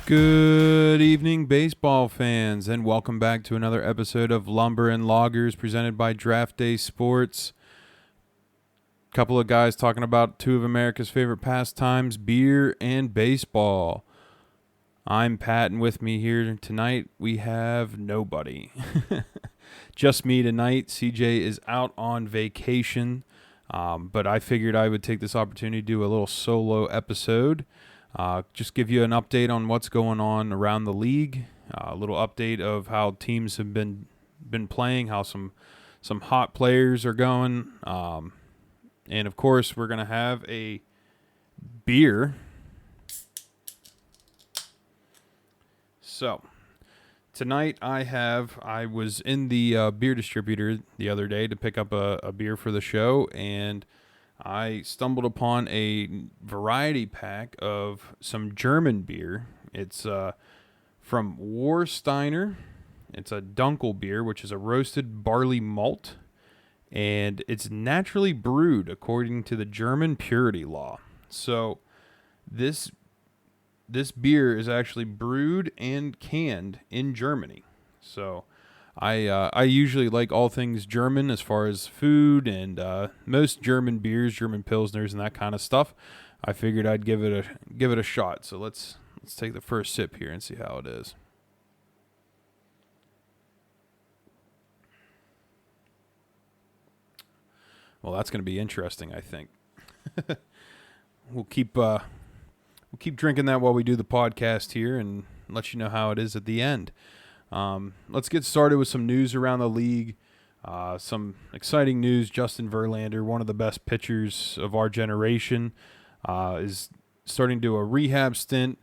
Good evening, baseball fans, and welcome back to another episode of Lumber and Loggers presented by Draft Day Sports. Couple of guys talking about two of America's favorite pastimes, beer and baseball. I'm Pat, and with me here tonight, we have nobody. Just me tonight. CJ is out on vacation, but I figured I would take this opportunity to do a little solo episode. Just give you an update on what's going on around the league, a little update of how teams have been playing, how some hot players are going, and of course we're going to have a beer. So tonight I was in the beer distributor the other day to pick up a beer for the show, and I stumbled upon a variety pack of some German beer. It's from Warsteiner. It's a Dunkel beer, which is a roasted barley malt, and it's naturally brewed according to the German purity law. So this beer is actually brewed and canned in Germany. So I usually like all things German as far as food and most German beers, German pilsners, and that kind of stuff. I figured I'd give it a shot. So let's take the first sip here and see how it is. Well, that's going to be interesting, I think. We'll keep drinking that while we do the podcast here and let you know how it is at the end. Let's get started with some news around the league. Some exciting news. Justin Verlander, one of the best pitchers of our generation, is starting to do a rehab stint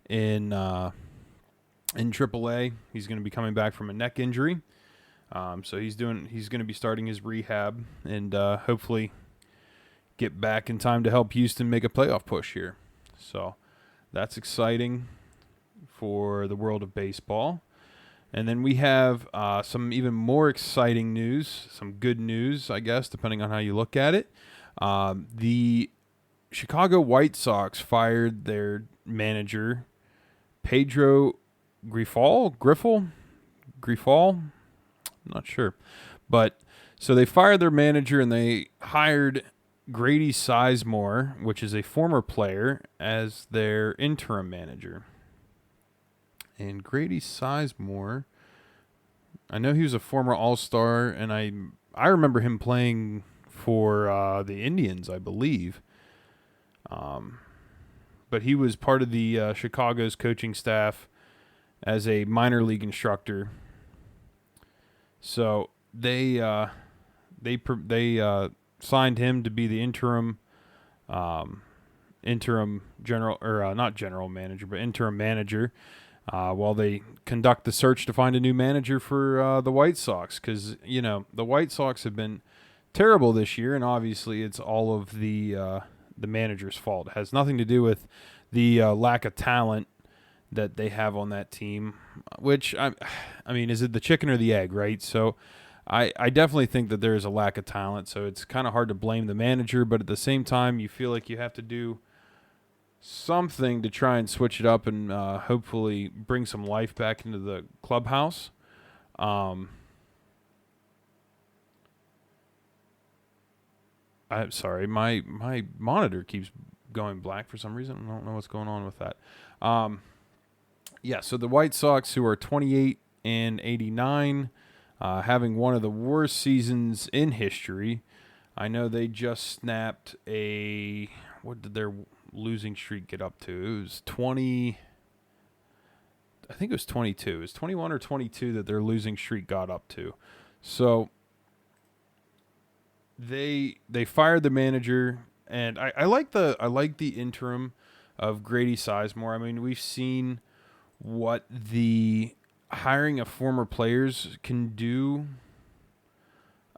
in AAA. He's going to be coming back from a neck injury. So he's going to be starting his rehab and hopefully get back in time to help Houston make a playoff push here. So that's exciting for the world of baseball. And then we have some even more exciting news, some good news, I guess, depending on how you look at it. The Chicago White Sox fired their manager, Pedro Grifol? I'm not sure. But so they fired their manager and they hired Grady Sizemore, which is a former player, as their interim manager. And Grady Sizemore, I know he was a former All-Star, and I remember him playing for the Indians, I believe. But he was part of the Chicago's coaching staff as a minor league instructor. So they signed him to be the interim general, or not general manager, but interim manager. While they conduct the search to find a new manager for the White Sox, because the White Sox have been terrible this year, and obviously it's all of the manager's fault. It has nothing to do with the lack of talent that they have on that team. Which I mean, is it the chicken or the egg, right? So I definitely think that there is a lack of talent. So it's kind of hard to blame the manager, but at the same time, you feel like you have to do something to try and switch it up and hopefully bring some life back into the clubhouse. I'm sorry, my monitor keeps going black for some reason. I don't know what's going on with that. So the White Sox, who are 28-89, having one of the worst seasons in history. I know they just snapped what did their losing streak get up to? It was 20. I think it was 22. It was 21 or 22 that their losing streak got up to. So they fired the manager, and I like the interim of Grady Sizemore. I mean, we've seen what the hiring of former players can do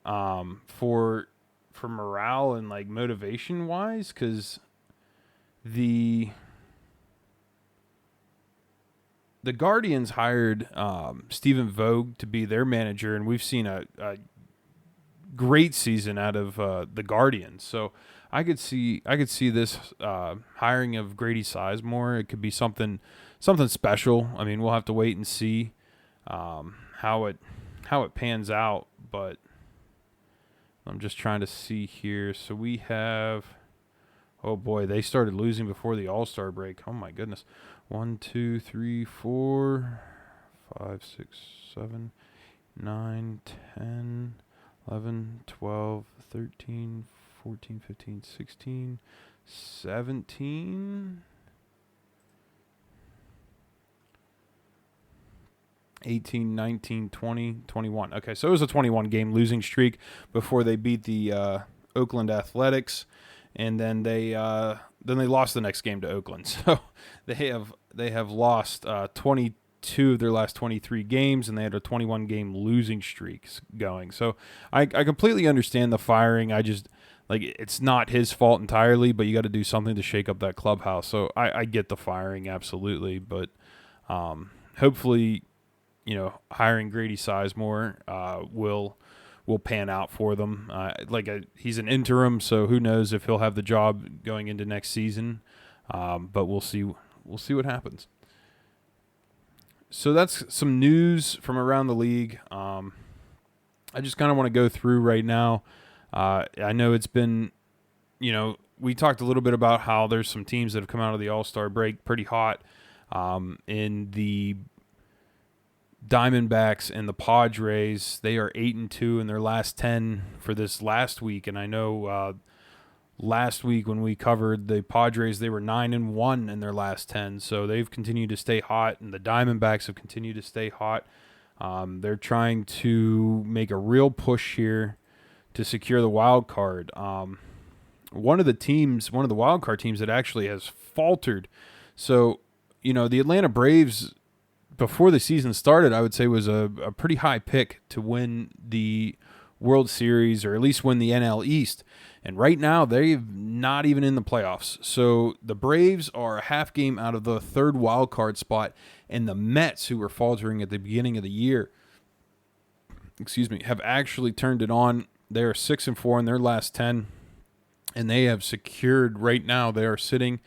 for morale and like motivation wise, because the Guardians hired Stephen Vogt to be their manager, and we've seen a great season out of the Guardians. So I could see this hiring of Grady Sizemore. It could be something something special. I mean, we'll have to wait and see how it pans out. But I'm just trying to see here. So we have, oh boy, they started losing before the All-Star break. Oh my goodness. 1, 2, 3, 4, 5, 6, 7, 9, 10, 11, 12, 13, 14, 15, 16, 17, 18, 19, 20, 21. Okay, so it was a 21-game losing streak before they beat the Oakland Athletics, and then they lost the next game to Oakland. So they have lost 22 of their last 23 games, and they had a 21-game losing streak going. So I completely understand the firing. I just, like, it's not his fault entirely, but you got to do something to shake up that clubhouse. So I get the firing, absolutely, but hopefully, hiring Grady Sizemore will pan out for them. He's an interim, so who knows if he'll have the job going into next season. But we'll see. We'll see what happens. So that's some news from around the league. I just kind of want to go through right now. I know it's been, we talked a little bit about how there's some teams that have come out of the All-Star break pretty hot. In the Diamondbacks and the Padres, they are 8-2 in their last 10 for this last week. And I know last week when we covered the Padres, they were 9-1 in their last 10. So they've continued to stay hot, and the Diamondbacks have continued to stay hot. They're trying to make a real push here to secure the wild card. One of the wild card teams that actually has faltered. So, the Atlanta Braves, before the season started, I would say was a pretty high pick to win the World Series, or at least win the NL East. And right now, they're not even in the playoffs. So the Braves are a half game out of the third wild card spot, and the Mets, who were faltering at the beginning of the year, have actually turned it on. They are 6-4 in their last 10, and they have secured, right now, they are sitting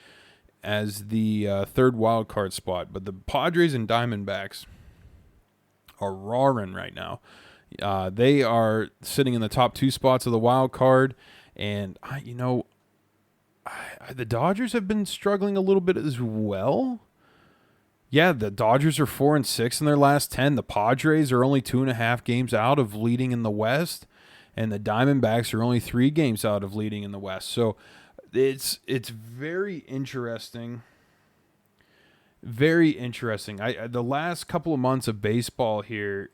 as the third wild card spot. But the Padres and Diamondbacks are roaring right now. They are sitting in the top 2 spots of the wild card, and the Dodgers have been struggling a little bit as well. Yeah, the Dodgers are 4-6 in their last 10. The Padres are only 2.5 games out of leading in the West, and the Diamondbacks are only 3 games out of leading in the West. So it's very interesting. Very interesting. The last couple of months of baseball here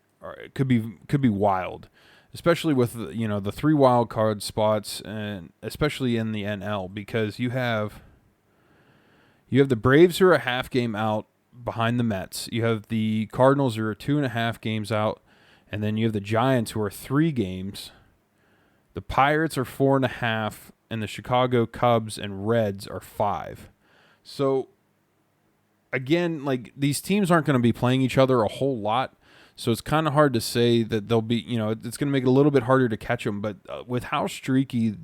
could be wild, especially with the 3 wild card spots, and especially in the NL, because you have the Braves who are a half game out behind the Mets. You have the Cardinals who are 2.5 games out, and then you have the Giants who are 3 games. The Pirates are 4.5, and the Chicago Cubs and Reds are 5. So again, like, these teams aren't going to be playing each other a whole lot, so it's kind of hard to say that they'll be, it's going to make it a little bit harder to catch them. But with how streaky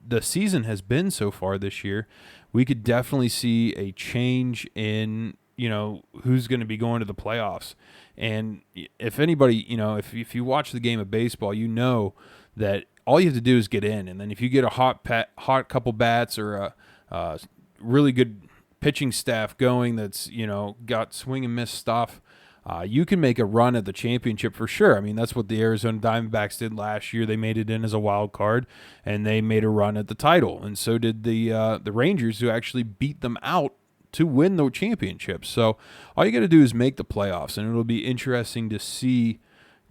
the season has been so far this year, we could definitely see a change in, who's going to be going to the playoffs. And if anybody, if you watch the game of baseball, that all you have to do is get in. And then if you get a hot couple bats, or a really good pitching staff going that's, got swing and miss stuff, you can make a run at the championship for sure. I mean, that's what the Arizona Diamondbacks did last year. They made it in as a wild card, and they made a run at the title. And so did the Rangers, who actually beat them out to win the championship. So all you got to do is make the playoffs, and it'll be interesting to see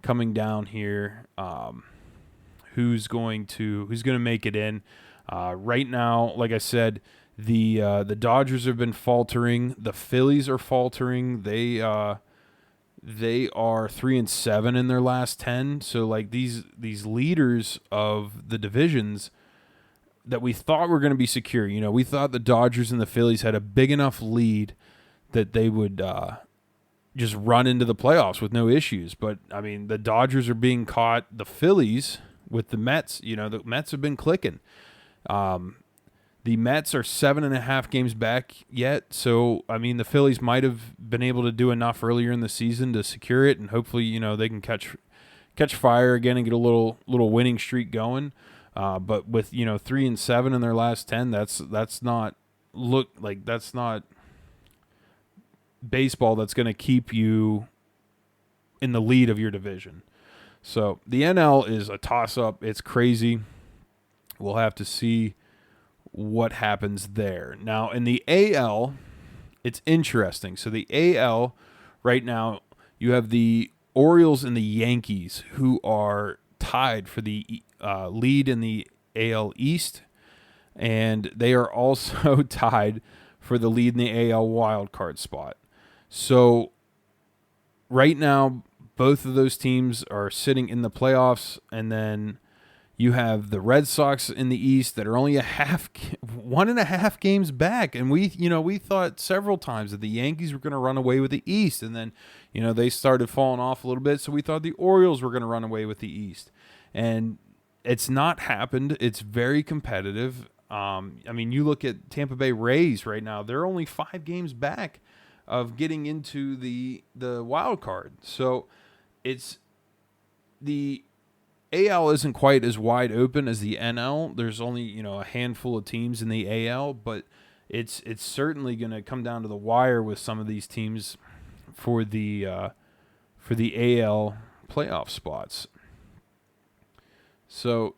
coming down here who's going to make it in. Right now, like I said, the Dodgers have been faltering. The Phillies are faltering. They are 3-7 in their last 10. So like these leaders of the divisions that we thought were going to be secure, we thought the Dodgers and the Phillies had a big enough lead that they would just run into the playoffs with no issues. But I mean, the Dodgers are being caught. The Phillies with the Mets, the Mets have been clicking. The The Mets are 7.5 games back yet. So, I mean, the Phillies might have been able to do enough earlier in the season to secure it, and hopefully, they can catch fire again and get a little winning streak going. But with 3-7 in their last 10, that's not baseball that's going to keep you in the lead of your division. So the NL is a toss-up. It's crazy. We'll have to see what happens there. Now, in the AL, it's interesting. So the AL right now, you have the Orioles and the Yankees, who are tied for the lead in the AL East, and they are also tied for the lead in the AL wildcard spot. So right now, both of those teams are sitting in the playoffs, and then you have the Red Sox in the East that are only 1.5 games back. And we thought several times that the Yankees were going to run away with the East. And then, they started falling off a little bit. So we thought the Orioles were going to run away with the East. And it's not happened. It's very competitive. I mean, you look at Tampa Bay Rays right now. They're only 5 games back of getting into the wild card. So it's the AL isn't quite as wide open as the NL. There's only, a handful of teams in the AL, but it's certainly going to come down to the wire with some of these teams for the AL playoff spots. So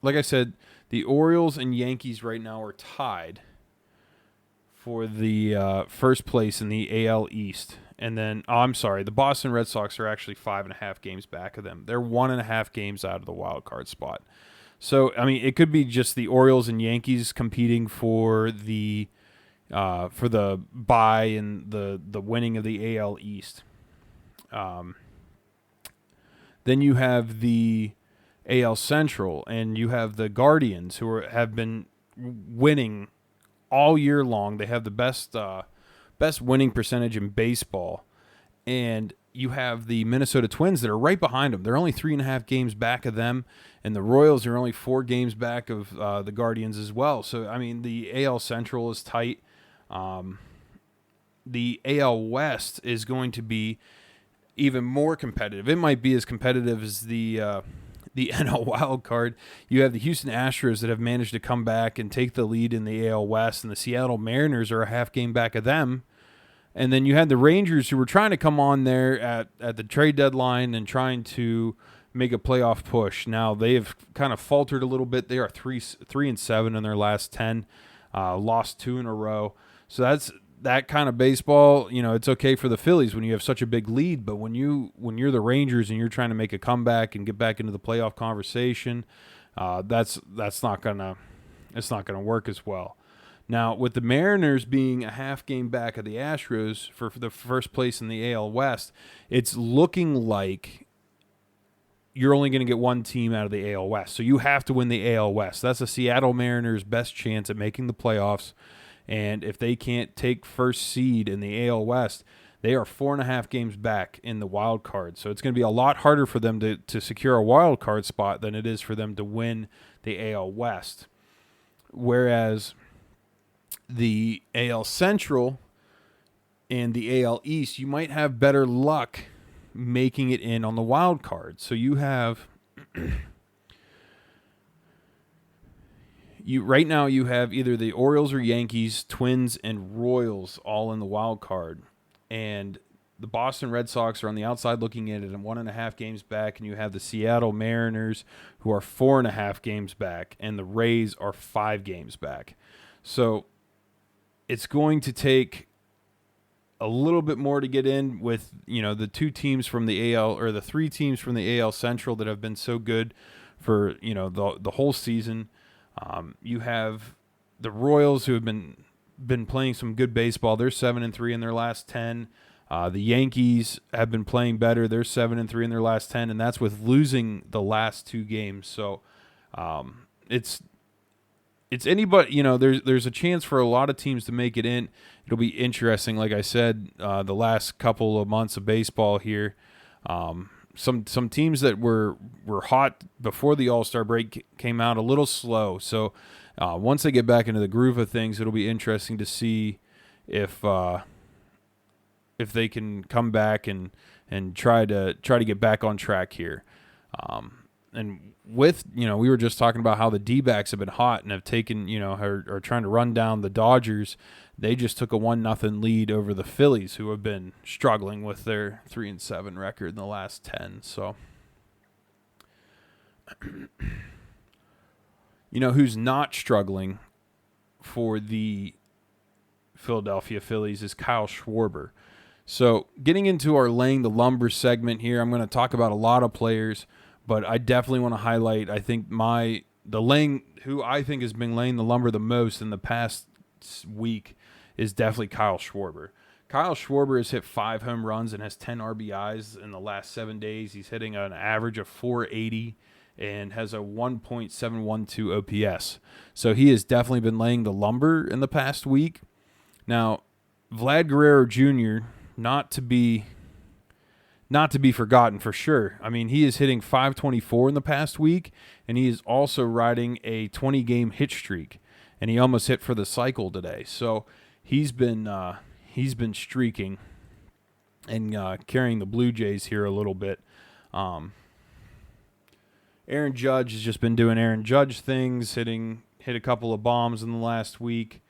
like I said, the Orioles and Yankees right now are tied for the first place in the AL East. And then, the Boston Red Sox are actually 5.5 games back of them. They're 1.5 games out of the wild card spot. So, I mean, it could be just the Orioles and Yankees competing for the bye and the winning of the AL East. Then you have the AL Central, and you have the Guardians, who have been winning all year long. They have the best winning percentage in baseball. And you have the Minnesota Twins that are right behind them. They're only 3.5 games back of them, and the Royals are only 4 games back of the Guardians as well. So, I mean, the AL Central is tight. The AL West is going to be even more competitive. It might be as competitive as the NL wild card. You have the Houston Astros that have managed to come back and take the lead in the AL West, and the Seattle Mariners are a half game back of them. And then you had the Rangers, who were trying to come on there at the trade deadline and trying to make a playoff push. Now they've kind of faltered a little bit. They are 3-7 in their last 10, lost 2 in a row. So that's that kind of baseball. It's okay for the Phillies when you have such a big lead, but when you're the Rangers and you're trying to make a comeback and get back into the playoff conversation, that's not gonna work as well. Now, with the Mariners being a half game back of the Astros for the first place in the AL West, it's looking like you're only going to get one team out of the AL West. So you have to win the AL West. That's the Seattle Mariners' best chance at making the playoffs. And if they can't take first seed in the AL West, they are 4.5 games back in the wild card. So it's going to be a lot harder for them to secure a wild card spot than it is for them to win the AL West. Whereas the AL Central and the AL East, you might have better luck making it in on the wild card. So you have right now you have either the Orioles or Yankees, Twins, and Royals all in the wild card. And the Boston Red Sox are on the outside looking in at 1.5 games back, and you have the Seattle Mariners, who are 4.5 games back, and the Rays are 5 games back. So it's going to take a little bit more to get in with, the 2 teams from the AL, or the 3 teams from the AL Central that have been so good for, the whole season. You have the Royals, who have been playing some good baseball. They're 7-3 in their last 10. The Yankees have been playing better. They're 7-3 in their last 10, and that's with losing the last 2 games. So it's anybody, there's a chance for a lot of teams to make it in. It'll be interesting, like I said, the last couple of months of baseball here. Some teams that were hot before the All-Star break came out a little slow. So Once they get back into the groove of things, it'll be interesting to see if they can come back and try to get back on track here. And with, we were just talking about how the D-backs have been hot and have taken, are trying to run down the Dodgers. They just took a 1-0 lead over the Phillies, who have been struggling with their 3-7 record in the last 10. So, who's not struggling for the Philadelphia Phillies is Kyle Schwarber. So, getting into our laying the lumber segment here, I'm going to talk about a lot of players, but I definitely want to highlight, I think who I think has been laying the lumber the most in the past week is definitely Kyle Schwarber. Kyle Schwarber has hit 5 home runs and has 10 RBIs in the last 7 days. He's hitting an average of 480 and has a 1.712 OPS. So he has definitely been laying the lumber in the past week. Now, Vlad Guerrero Jr., not to be forgotten for sure. I mean, he is hitting 524 in the past week, and he is also riding a 20-game hit streak, and he almost hit for the cycle today. So he's been streaking and carrying the Blue Jays here a little bit. Aaron Judge has just been doing Aaron Judge things, hit a couple of bombs in the last week.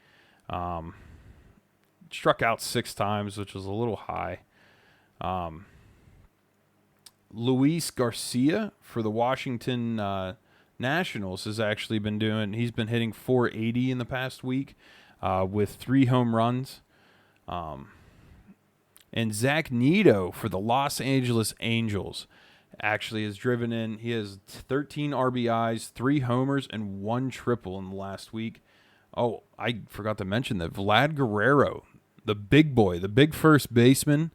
Struck out 6 times, which was a little high. Luis Garcia for the Washington Nationals has actually been he's been hitting 480 in the past week with 3 home runs. And Zach Neto for the Los Angeles Angels actually has driven in. He has 13 RBIs, 3 homers, and 1 triple in the last week. Oh, I forgot to mention that Vlad Guerrero, the big boy, the big first baseman,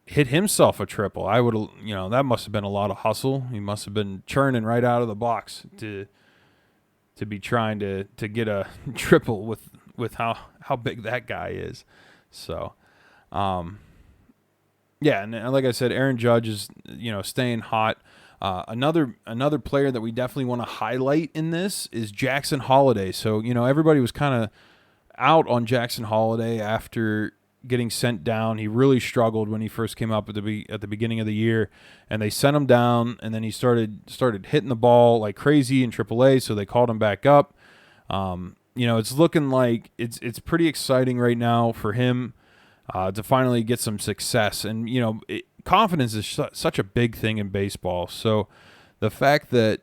hit himself a triple. I would, that must have been a lot of hustle. He must have been churning right out of the box to be trying to get a triple with how big that guy is. So, yeah, and like I said, Aaron Judge is, staying hot. Another player that we definitely want to highlight in this is Jackson Holiday. So, everybody was kind of out on Jackson Holiday after getting sent down. He really struggled when he first came up at the beginning of the year, and they sent him down, and then he started hitting the ball like crazy in AAA, so they called him back up. It's looking like it's pretty exciting right now for him to finally get some success. And, confidence is such a big thing in baseball. So the fact that,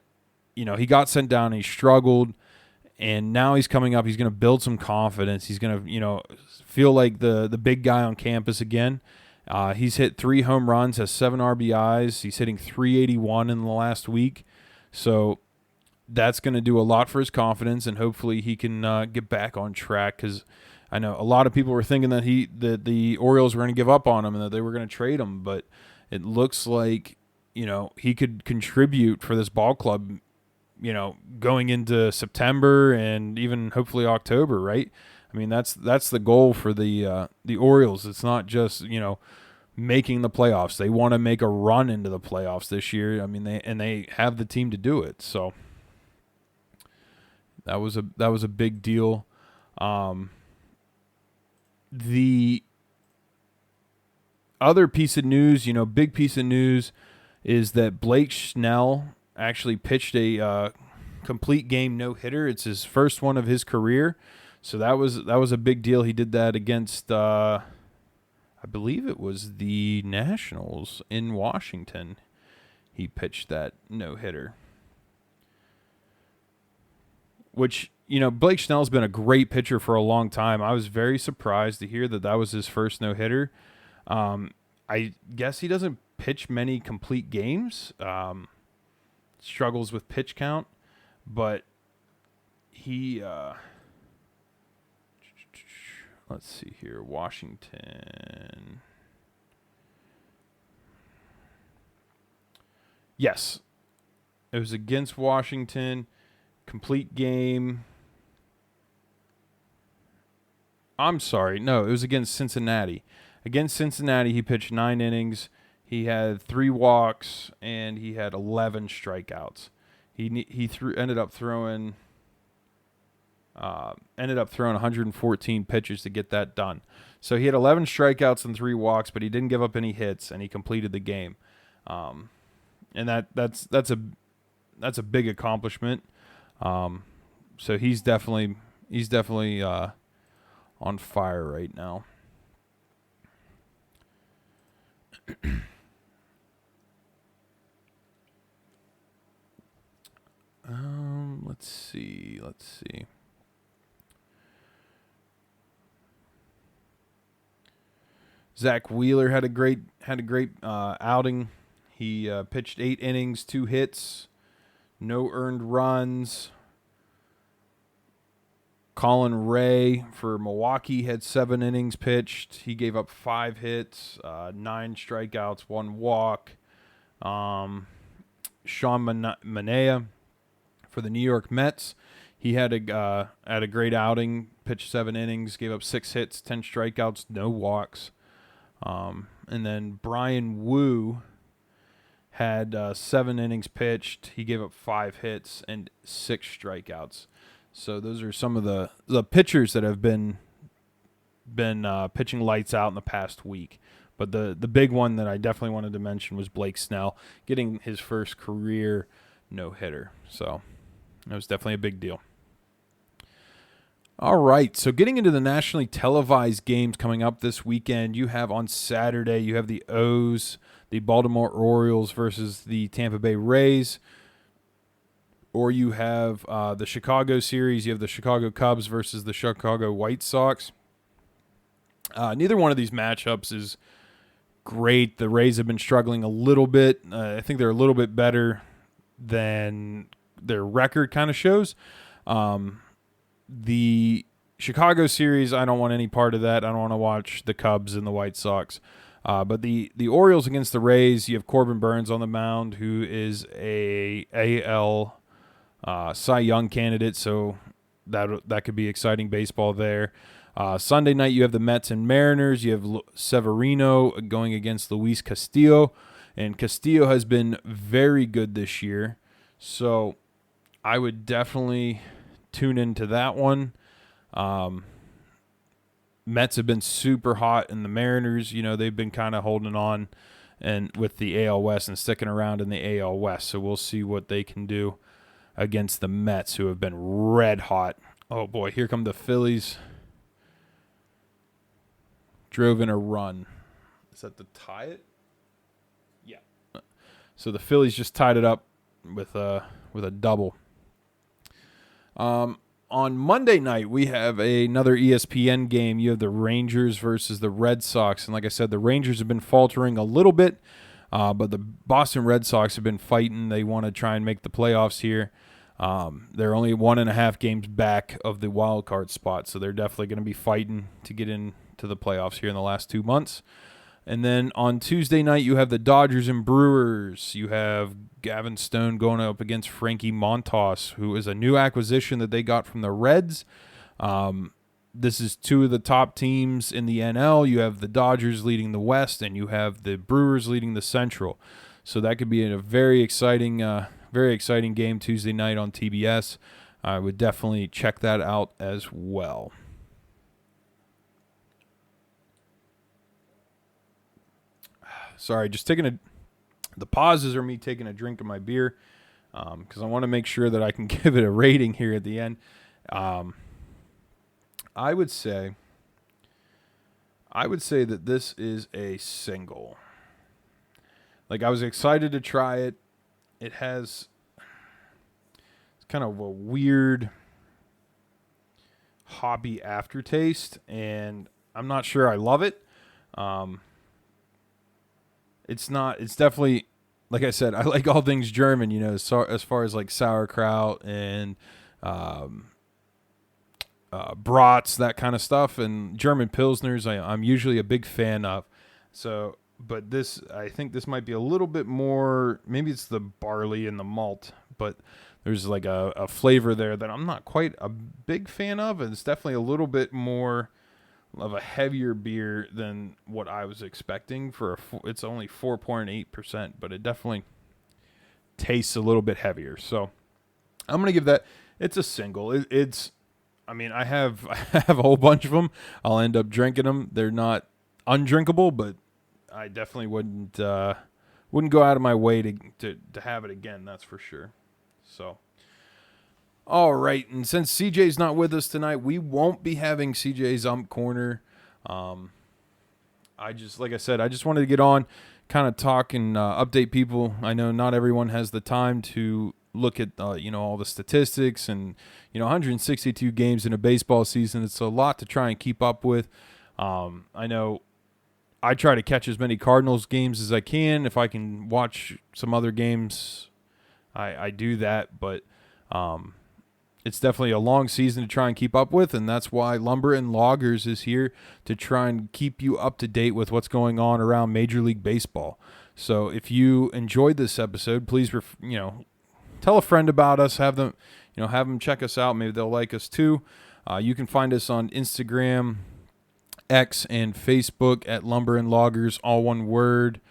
he got sent down and he struggled, and now he's coming up, he's going to build some confidence. He's going to, feel like the big guy on campus again. He's hit 3 home runs, has 7 RBIs. He's hitting 381 in the last week. So that's going to do a lot for his confidence, and hopefully he can get back on track, because I know a lot of people were thinking that the Orioles were going to give up on him and that they were going to trade him, but it looks like, he could contribute for this ball club, going into September and even hopefully October, right? I mean, that's the goal for the Orioles. It's not just, making the playoffs. They want to make a run into the playoffs this year. I mean, they have the team to do it. So that was a big deal. The other piece of news, big piece of news, is that Blake Snell actually pitched a complete game no-hitter. It's his first one of his career. So that was a big deal. He did that against, I believe it was the Nationals in Washington. He pitched that no-hitter. Which, Blake Snell's been a great pitcher for a long time. I was very surprised to hear that was his first no-hitter. I guess he doesn't pitch many complete games. Struggles with pitch count. But he... let's see here. Washington. Yes. It was against Washington. Complete game. I'm sorry. No, it was against Cincinnati. Against Cincinnati, he pitched 9 innings. He had 3 walks, and he had 11 strikeouts. He ended up throwing Ended up throwing 114 pitches to get that done. So he had 11 strikeouts and 3 walks, but he didn't give up any hits, and he completed the game. And that's a big accomplishment. So he's definitely on fire right now. Let's see. Zach Wheeler had a great outing. He pitched 8 innings, 2 hits, no earned runs. Colin Ray for Milwaukee had 7 innings pitched. He gave up 5 hits, 9 strikeouts, 1 walk. Sean Manaea for the New York Mets, he had a great outing. Pitched 7 innings, gave up 6 hits, 10 strikeouts, no walks. And then Brian Wu had 7 innings pitched. He gave up 5 hits and 6 strikeouts. So those are some of the pitchers that have been pitching lights out in the past week. But the big one that I definitely wanted to mention was Blake Snell getting his first career no-hitter. So that was definitely a big deal. All right, so getting into the nationally televised games coming up this weekend, you have on Saturday, you have the O's, the Baltimore Orioles versus the Tampa Bay Rays. Or you have the Chicago series. You have the Chicago Cubs versus the Chicago White Sox. Neither one of these matchups is great. The Rays have been struggling a little bit. I think they're a little bit better than their record kind of shows. The Chicago series, I don't want any part of that. I don't want to watch the Cubs and the White Sox. But the Orioles against the Rays, you have Corbin Burns on the mound, who is a AL Cy Young candidate, so that could be exciting baseball there. Sunday night, you have the Mets and Mariners. You have Severino going against Luis Castillo, and Castillo has been very good this year, so I would definitely tune into that one. Mets have been super hot, and the Mariners, they've been kind of holding on and with the AL West and sticking around in the AL West, so we'll see what they can do against the Mets, who have been red hot. Oh, boy, here come the Phillies. Drove in a run. Is that to tie it? Yeah. So the Phillies just tied it up with a double. On Monday night, we have another ESPN game. You have the Rangers versus the Red Sox. And like I said, the Rangers have been faltering a little bit, but the Boston Red Sox have been fighting. They want to try and make the playoffs here. They're only 1.5 games back of the wild card spot, so they're definitely going to be fighting to get into the playoffs here in the last 2 months. And then on Tuesday night, you have the Dodgers and Brewers. You have Gavin Stone going up against Frankie Montas, who is a new acquisition that they got from the Reds. This is 2 of the top teams in the NL. You have the Dodgers leading the West, and you have the Brewers leading the Central. So that could be a very exciting game Tuesday night on TBS. I would definitely check that out as well. Sorry, just taking the pauses are me taking a drink of my beer because I want to make sure that I can give it a rating here at the end. I would say that this is a single. Like, I was excited to try it. It's kind of a weird hoppy aftertaste, and I'm not sure I love it. It's definitely, like I said, I like all things German, as far as like sauerkraut and brats, that kind of stuff, and German Pilsners I'm usually a big fan of. So, but I think this might be a little bit more, maybe it's the barley and the malt, but there's like a flavor there that I'm not quite a big fan of, and it's definitely a little bit more of a heavier beer than what I was expecting. It's only 4.8%, but it definitely tastes a little bit heavier. So I'm going to give that, it's a single. I mean, I have I have a whole bunch of them. I'll end up drinking them. They're not undrinkable, but I definitely wouldn't go out of my way to have it again. That's for sure. So, all right, and since CJ's not with us tonight, we won't be having CJ's ump corner. Like I said, I just wanted to get on, kind of talk and update people. I know not everyone has the time to look at all the statistics and 162 games in a baseball season. It's a lot to try and keep up with. I know I try to catch as many Cardinals games as I can. If I can watch some other games, I do that. But it's definitely a long season to try and keep up with, and that's why Lumber and Loggers is here to try and keep you up to date with what's going on around Major League Baseball. So if you enjoyed this episode, please tell a friend about us. Have them check us out. Maybe they'll like us too. You can find us on Instagram, X, and Facebook at Lumber and Loggers, all one word.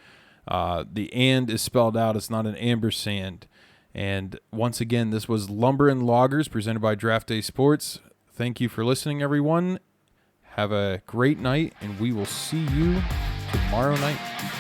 The "and" is spelled out. It's not an ampersand. And once again, this was Lumber and Loggers presented by Draft Day Sports. Thank you for listening, everyone. Have a great night, and we will see you tomorrow night.